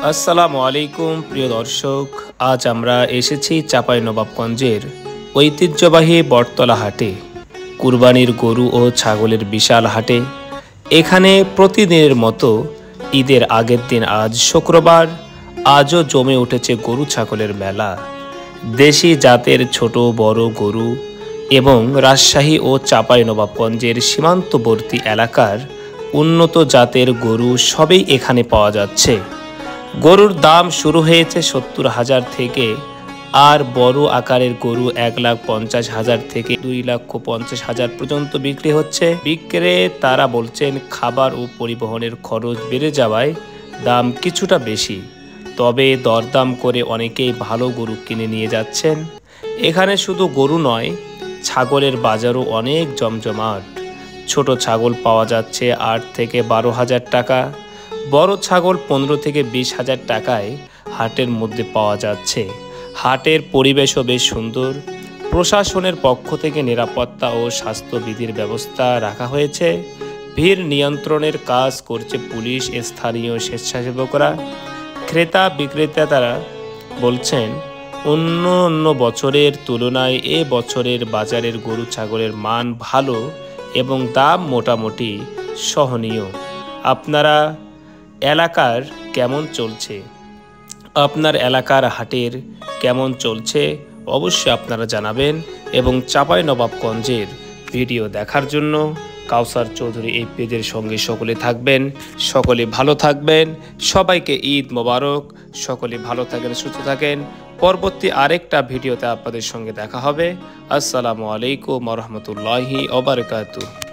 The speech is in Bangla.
আসসালামু আলাইকুম প্রিয় দর্শক, আজ আমরা এসেছি চাঁপাইনবাবগঞ্জের ঐতিহ্যবাহী বটতলা হাটে, কুরবানির গরু ও ছাগলের বিশাল হাটে। এখানে প্রতিদিনের মতো ঈদের আগের দিন আজ শুক্রবার, আজও জমে উঠেছে গরু ছাগলের মেলা। দেশি জাতের ছোট বড় গরু এবং রাজশাহী ও চাঁপাইনবাবগঞ্জের সীমান্তবর্তী এলাকার উন্নত জাতের গরু সবই এখানে পাওয়া যাচ্ছে। গরুর দাম শুরু হয়েছে ৭০,০০০ থেকে, আর বড় আকারের গরু ১,৫০,০০০ থেকে ২,৫০,০০০ পর্যন্ত বিক্রি হচ্ছে। বিক্রেতারা বলছেন খাবার ও পরিবহনের খরচ বেড়ে যাওয়ায় দাম কিছুটা বেশি, তবে দরদাম করে অনেকেই ভালো গরু কিনে নিয়ে যাচ্ছেন। এখানে শুধু গরু নয়, ছাগলের বাজারও অনেক জমজমাট। ছোট ছাগল পাওয়া যাচ্ছে ৮ থেকে ১২,০০০ টাকা, বড় ছাগল ১৫ থেকে ২০,০০০ টাকায় হাটের মধ্যে পাওয়া যাচ্ছে। হাটের পরিবেশও বেশ সুন্দর। প্রশাসনের পক্ষ থেকে নিরাপত্তা ও স্বাস্থ্যবিধির ব্যবস্থা রাখা হয়েছে। ভিড় নিয়ন্ত্রণের কাজ করছে পুলিশ, স্থানীয় স্বেচ্ছাসেবকরা। ক্রেতা বিক্রেতারা বলছেন অন্য বছরের তুলনায় এ বছরের বাজারের গরু ছাগলের মান ভালো এবং দাম মোটামুটি সহনীয়। আপনারা এলাকার কেমন চলছে, আপনার এলাকার হাটের কেমন চলছে অবশ্যই আপনারা জানাবেন। এবং চাঁপাইনবাবগঞ্জের ভিডিও দেখার জন্য কাউসার চৌধুরী এই পেজের সঙ্গে সকলে থাকবেন। সকলে ভালো থাকবেন। সবাইকে ঈদ মোবারক। সকলে ভালো থাকেন, সুস্থ থাকেন। পরবর্তী আরেকটা ভিডিওতে আপনাদের সঙ্গে দেখা হবে। আসসালামু আলাইকুম ওয়া রাহমাতুল্লাহি ওয়া বারাকাতুহু।